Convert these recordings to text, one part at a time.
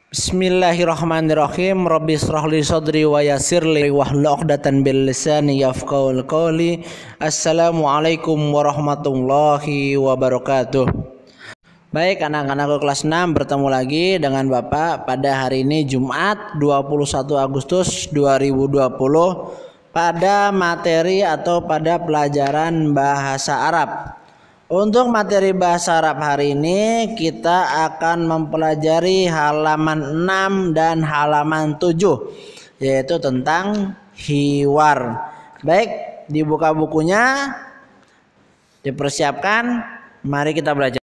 Bismillahirrahmanirrahim. Rabbi shrah li sadri wa yassir li wahlul 'uqdatam bil lisani yafqahul qawli. Assalamualaikum warahmatullahi wabarakatuh. Baik anak-anakku kelas 6, bertemu lagi dengan Bapak pada hari ini Jumat 21 Agustus 2020 pada materi atau pada pelajaran bahasa Arab. Untuk materi bahasa Arab hari ini kita akan mempelajari halaman 6 dan halaman 7, yaitu tentang hiwar. Baik, dibuka bukunya, dipersiapkan, mari kita belajar.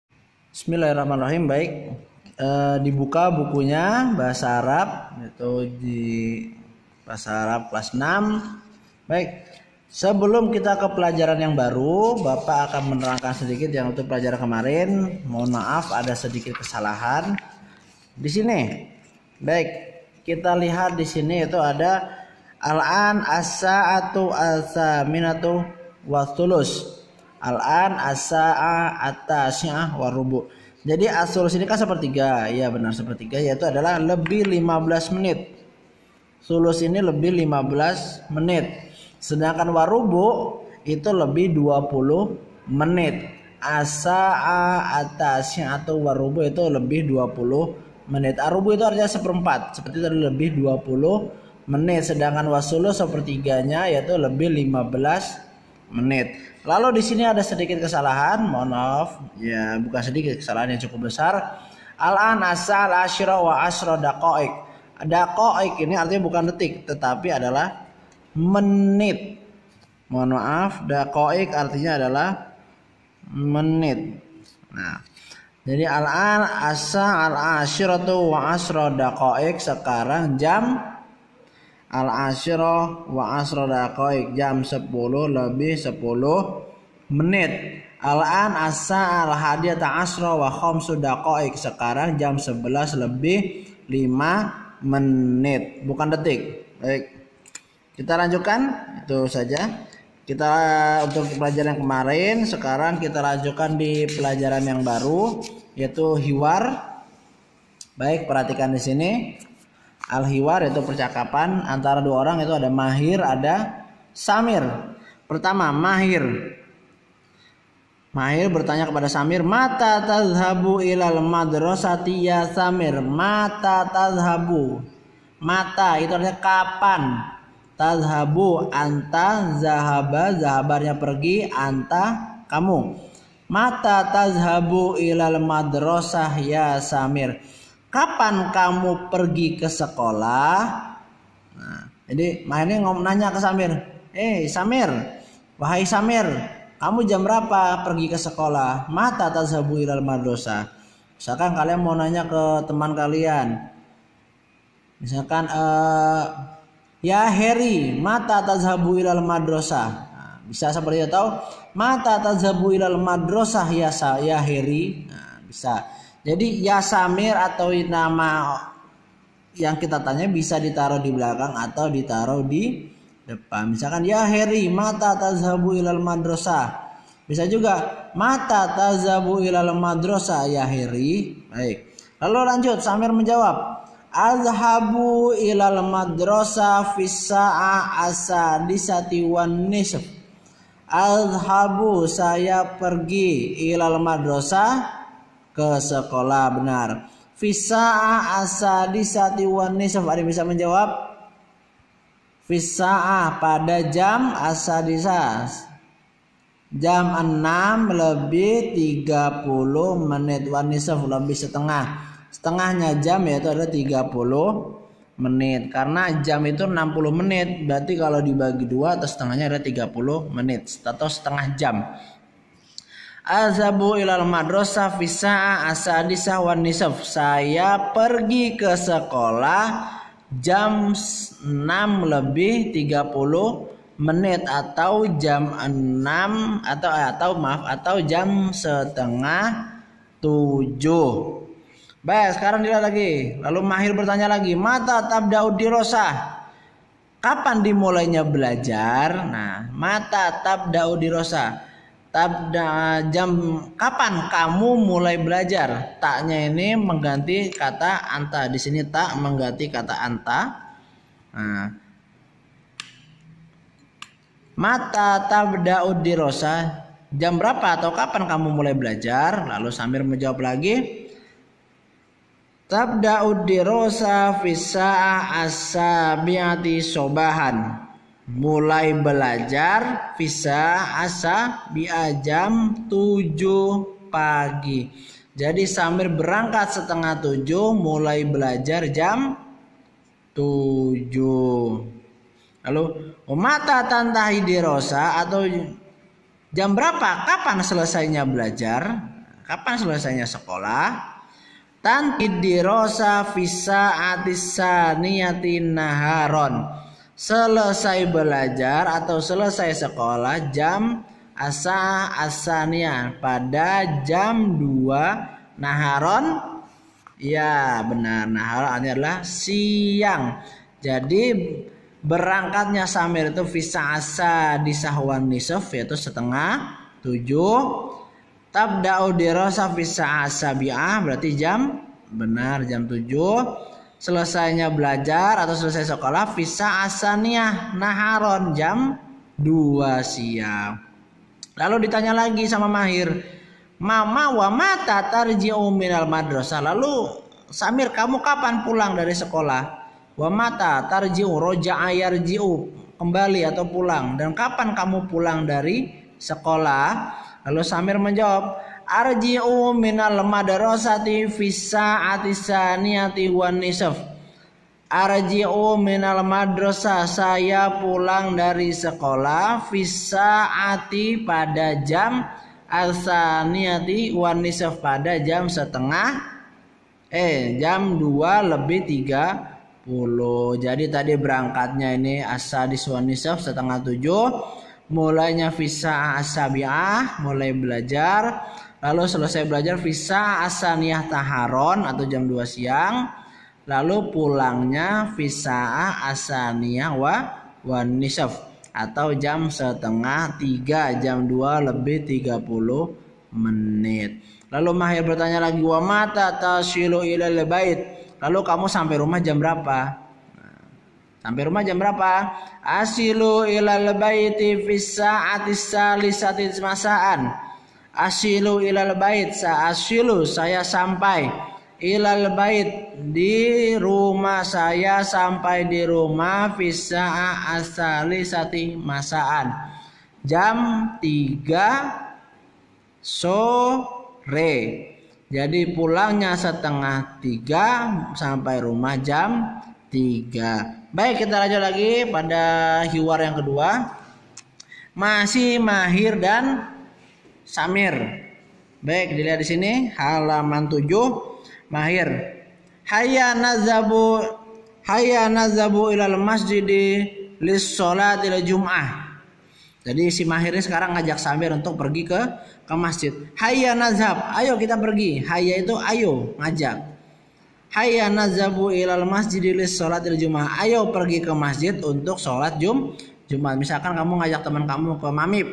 Bismillahirrahmanirrahim. Baik, dibuka bukunya bahasa Arab, yaitu di bahasa Arab kelas 6. Baik. Sebelum kita ke pelajaran yang baru, Bapak akan menerangkan sedikit yang untuk pelajaran kemarin. Mohon maaf ada sedikit kesalahan di sini. Baik, kita lihat di sini itu ada al-an as-sa'atu al-thaminatu wa thulus. Al-an as-sa'a at-tasya'ah wa rubu'. Jadi as-thulus ini kan sepertiga. Ya benar, sepertiga, yaitu adalah lebih 15 menit. Thulus ini lebih 15 menit. Sedangkan warubu itu lebih 20 menit. Asa'a atasnya atau warubu itu lebih 20 menit. Arubu itu artinya seperempat, seperti tadi lebih 20 menit. Sedangkan wasulu sepertiganya yaitu lebih 15 menit. Lalu di sini ada sedikit kesalahan, mohon maaf. Ya, bukan sedikit, kesalahan yang cukup besar. Al-an asal asyra wa asra daqaik. Daqaik ini artinya bukan detik, tetapi adalah menit. Mohon maaf, daqaik artinya adalah menit. Nah, jadi al-an asa al-ashiratu wa asra daqaik, sekarang jam al-ashira wa asra daqaik, jam 10 lebih 10 menit. Al-an asa al-hadiyata asra wa khamsu daqaik, sekarang jam 11 lebih 5 menit, bukan detik. Baik, kita lanjutkan, itu saja. Kita untuk pelajaran yang kemarin, sekarang kita lanjutkan di pelajaran yang baru, yaitu hiwar. Baik, perhatikan di sini. Al-hiwar itu percakapan antara dua orang, itu ada Mahir, ada Samir. Pertama, Mahir. Mahir bertanya kepada Samir, "Mata tazhabu ilal madrasati ya Samir?" Mata tazhabu. Mata itu artinya kapan. Tazhabu anta, zahaba, zahabarnya pergi, anta kamu. Mata tazhabu ilal madrasah ya Samir? Kapan kamu pergi ke sekolah? Nah, jadi Mahir nanya ke Samir, Samir, wahai Samir, kamu jam berapa pergi ke sekolah? Mata tazhabu ilal madrasah. Misalkan kalian mau nanya ke teman kalian, misalkan ya Heri, mata tazhabu ilal madrasah. Nah, bisa seperti itu, tahu? Mata tazhabu ilal madrasah ya Heri. Nah, bisa. Jadi ya Samir atau nama yang kita tanya bisa ditaruh di belakang atau ditaruh di depan. Misalkan ya Heri, mata tazhabu ilal madrasah. Bisa juga mata tazhabu ilal madrasah ya Heri. Baik. Lalu lanjut, Samir menjawab, "Azhabu ilal madrasah fis sa'a asadisati wan nisf." Azhabu, saya pergi, ilal madrasah, ke sekolah, benar. Fis sa'a asadisati wan nisf, ada bisa menjawab? Fis sa'a pada jam asadisah, jam 6 lebih 30 menit, wan nisf lebih setengah. Setengahnya jam yaitu ada 30 menit. Karena jam itu 60 menit, berarti kalau dibagi 2 atau setengahnya ada 30 menit atau setengah jam. Azhabu ilal madrasah fi sa'a asadisah wan nisf. Saya pergi ke sekolah jam 6 lebih 30 menit atau jam 6 atau jam setengah 7. Baik, sekarang dilihat lagi. Lalu Mahir bertanya lagi, "Mata tabda'u dirosah?" Kapan dimulainya belajar? Nah, mata tabda'u dirosah. tabda jam kapan kamu mulai belajar. Taknya ini mengganti kata anta. Di sini tak mengganti kata anta. Nah. Mata tabda'ud dirasa, jam berapa atau kapan kamu mulai belajar? Lalu Samir menjawab lagi, tabda'ud dirasa fi sa'ah as-sabi'ati sobahan. Mulai belajar visa asa bi'a jam 7 pagi. Jadi Samir berangkat setengah 7, mulai belajar jam 7. Lalu mata tantahi dirosa, atau jam berapa, kapan selesainya belajar, kapan selesainya sekolah. Tanti dirosa visa atisaniyati naharon, selesai belajar atau selesai sekolah jam asaniyah pada jam 2 naharon. Ya benar, naharon adalah siang. Jadi berangkatnya Samir itu visa asa di sahwan nisaf, yaitu setengah 7. Tabda'u dirasa visa asa bi'ah, berarti jam, benar jam 7. Selesainya belajar atau selesai sekolah visa asaniyah naharon, jam 2 siang. Lalu ditanya lagi sama Mahir, mama wa mata tarji'u minal madrasah. Lalu Samir, kamu kapan pulang dari sekolah? Wa mata tarji'u, roja'a yarji'u, kembali atau pulang. Dan kapan kamu pulang dari sekolah? Lalu Samir menjawab, arji'u minal madrasati fi sa'ati saniyati wan nisaf. Arji'u minal madrasah, saya pulang dari sekolah, fi sa'ati pada jam al-saniyati wan nisaf, pada jam jam 2 lebih 30. Jadi tadi berangkatnya ini asa di wan nisaf setengah 7, mulainya visa asabiah, mulai belajar. Lalu selesai belajar visa asaniyah taharon atau jam 2 siang. Lalu pulangnya visa asaniyah wan nisaf atau jam setengah 3, jam 2 lebih 30 menit. Lalu Mahir bertanya lagi, wa mata tasilu ilal bait. Lalu kamu sampai rumah jam berapa? Sampai rumah jam berapa? Asilu ilal baiti fi sa'ati salisati masaan. Asilu ilal bait, asilu saya sampai, ilal bait di rumah saya, sampai di rumah fi sa'ati salisati masaan, jam 3 sore. Jadi pulangnya setengah 3, sampai rumah jam 3. Baik, kita lanjut lagi pada hiwar yang kedua. Masih Mahir dan Samir. Baik, dilihat di sini halaman 7. Mahir, hayya nazabu ilal masjidi lis sholatil jum'ah. Jadi si Mahir ini sekarang ngajak Samir untuk pergi ke masjid. Hayya nazhab, ayo kita pergi. Hayya itu ayo, ngajak. Hayya nazabu ilal masjidi lis sholatil jum'ah. Ayo pergi ke masjid untuk sholat Jumat. Misalkan kamu ngajak teman kamu ke Mamif.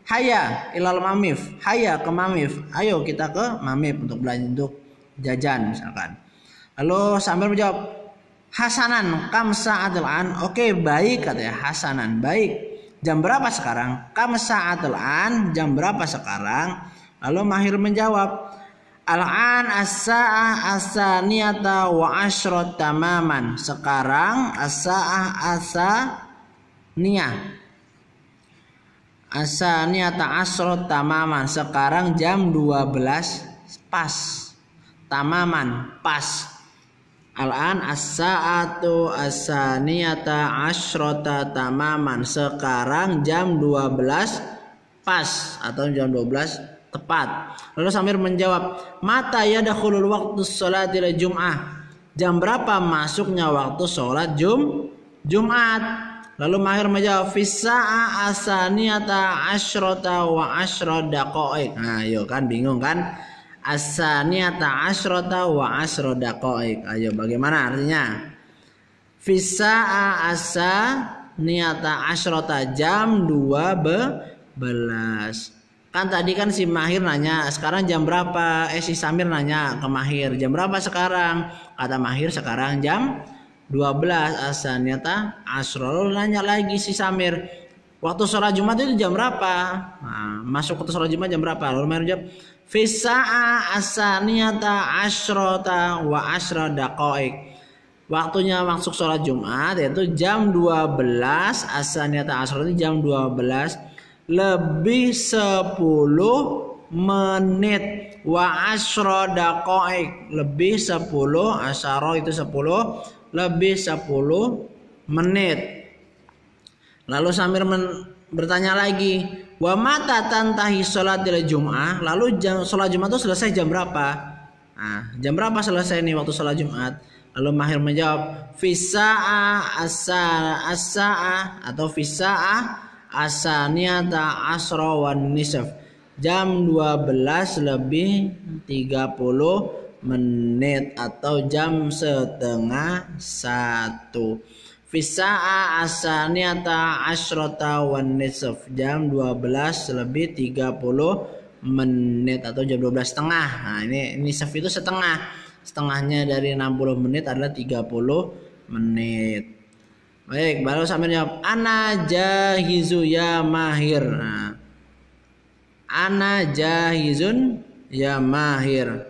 Hayya ilal Mamif, hayya ke Mamif. Ayo kita ke Mamif untuk belanja, untuk jajan misalkan. Lalu Samir menjawab, hasanan kam sa'atul an. Oke, baik katanya. Hasanan, baik. Jam berapa sekarang? Kam sa'atul an, jam berapa sekarang? Lalu Mahir menjawab, al-an as-sa'ah as-saniyata wa asyrot tamaman. Sekarang as-sa'ah as-saniyah, asaniyata asrot tamaman. Sekarang jam 12 pas. Tamaman, pas. Al-an as-sa'atu asaniyata asrota tamaman. Sekarang jam 12 pas atau jam 12 tepat. Lalu Samir menjawab, mata yadkhulul waqtu sholatil jum'ah. Jam berapa masuknya waktu sholat Jumat? Lalu Mahir menjawab, fisa'a asaniyata asyrota wa asyrod daqa'iq. Nah, ayo kan bingung kan? Asaniyata asyrota wa asyrod daqa'iq. Ayo bagaimana artinya? Fisa'a asaniyata asyrota, jam 12. Kan tadi kan si Mahir nanya, sekarang jam berapa? Si Samir nanya ke Mahir, jam berapa sekarang? Kata Mahir, sekarang jam 12. Asaniyata asro. Lalu nanya lagi si Samir, waktu sholat Jumat itu jam berapa? Nah, masuk waktu sholat Jumat jam berapa? Lalu Mahir jawab, fisa'a asaniyata asrota wa asra daqaik. Waktunya masuk sholat Jumat yaitu jam 12. Asaniyata asrota itu jam 12 lebih 10 menit, wa asra daqaik lebih 10, asyara itu 10, lebih 10 menit. Lalu Samir bertanya lagi, wa mata tantahi sholatil Jum'ah, lalu sholat Jumat itu selesai jam berapa? Nah, jam berapa selesai nih waktu sholat Jumat? Lalu Mahir menjawab, fisa'a as-sa'a atau fisa'a asaniyata asra wan nisf, jam 12 lebih 30 menit atau jam setengah 1. Fisa'a asaniyata asrota wan nisf, jam 12 lebih 30 menit atau jam 12 setengah. Nah, ini nisf itu setengah. Setengahnya dari 60 menit adalah 30 menit. Baik, baru Samir jawab, ana jahizu ya Mahir. Nah, ana jahizun ya Mahir.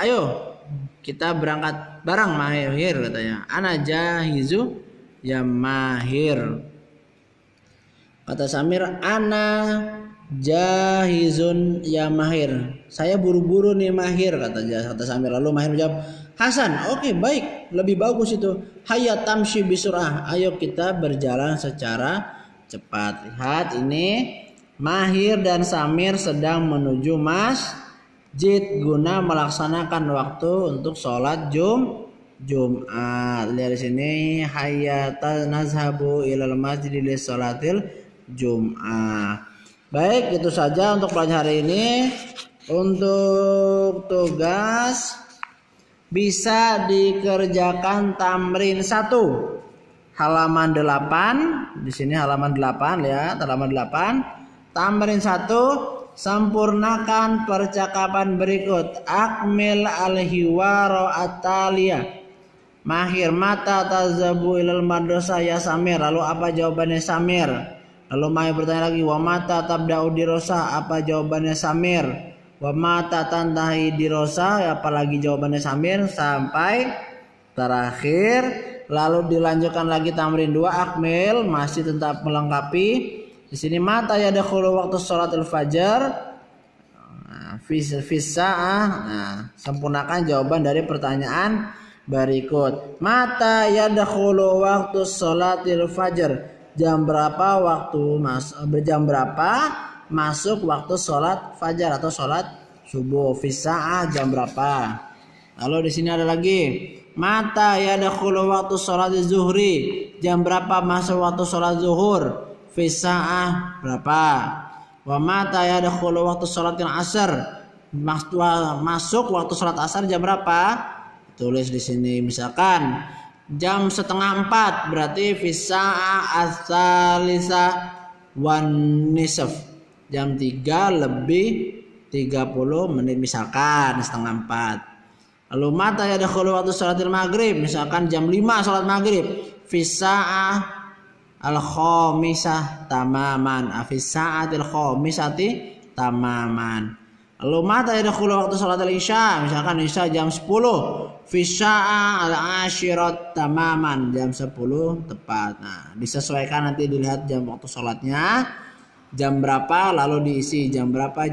Ayo kita berangkat bareng Mahir, katanya. Ana jahizu ya Mahir. Kata Samir, ana jahizun ya Mahir. Saya buru-buru nih Mahir, kata Samir. Lalu Mahir menjawab, Hasan, oke, baik, lebih bagus itu. Hayya tamshi bisur'ah, ayo kita berjalan secara cepat. Lihat ini, Mahir dan Samir sedang menuju masjid guna melaksanakan waktu untuk sholat Jumat. Lihat di sini, hayya nazhabu ilal masjid li sholatil Jum'ah. Baik, itu saja untuk pelajaran hari ini. Untuk tugas bisa dikerjakan tamrin 1 halaman 8. Di sini halaman 8, lihat halaman 8. Tamrin 1, sempurnakan percakapan berikut. Akmil al-hiwaro at-taliyah. Mahir, mata tazabu ilal madrasah ya Samir. Lalu apa jawabannya Samir? Lalu Mahir bertanya lagi, wa mata tabda'u dirosah, apa jawabannya Samir? Wa mata tantahi dirosa, apalagi jawabannya Samir sampai terakhir. Lalu dilanjutkan lagi tamrin 2 akmil, masih tetap melengkapi. Di sini mata yadkhulu waktu sholatul fajar. Fisa'ah. Nah, sempurnakan jawaban dari pertanyaan berikut. Mata yadkhulu waktu sholatul fajar. Jam berapa masuk waktu sholat fajar atau sholat subuh. Fisa'ah, jam berapa. Lalu di sini ada lagi, mata yadkhulu waktu sholat zuhri, jam berapa masuk waktu sholat zuhur. Fisa'ah, berapa. Wa mata yadkhulu waktu sholat asar, masuk waktu sholat asar jam berapa. Tulis di sini, misalkan jam 3:30, berarti fisa'ah as-salisa wan nisf, jam 3 lebih 30 menit, misalkan 3:30. Lalu mata yadkhulu waktu sholatil maghrib, misalkan jam 5 sholat maghrib. Fisa'ah al-khamisah tamaman, fisa'atil khamisati tamaman. Lalu mata yadkhulu waktu sholatil isya, misalkan isya jam 10. Fisa'ah al-ashirat tamaman, jam 10 tepat. Nah, disesuaikan, nanti dilihat jam waktu sholatnya jam berapa, lalu diisi jam berapa.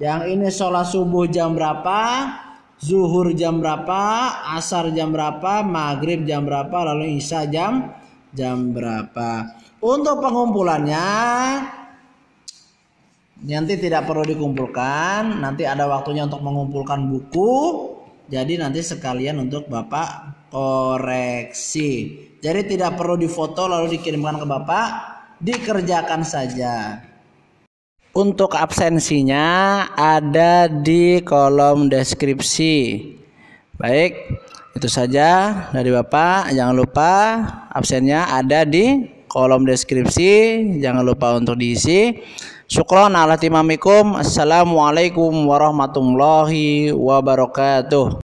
Yang ini sholat subuh jam berapa, zuhur jam berapa, asar jam berapa, maghrib jam berapa, lalu isya jam berapa. Untuk pengumpulannya nanti tidak perlu dikumpulkan, nanti ada waktunya untuk mengumpulkan buku. Jadi nanti sekalian untuk Bapak koreksi. Jadi tidak perlu difoto lalu dikirimkan ke Bapak, dikerjakan saja. Untuk absensinya ada di kolom deskripsi. Baik, itu Itu saja dari Bapak. Jangan lupa absennya ada di kolom deskripsi. Jangan lupa untuk diisi. Syukron ala timamikum. Assalamualaikum warahmatullahi wabarakatuh.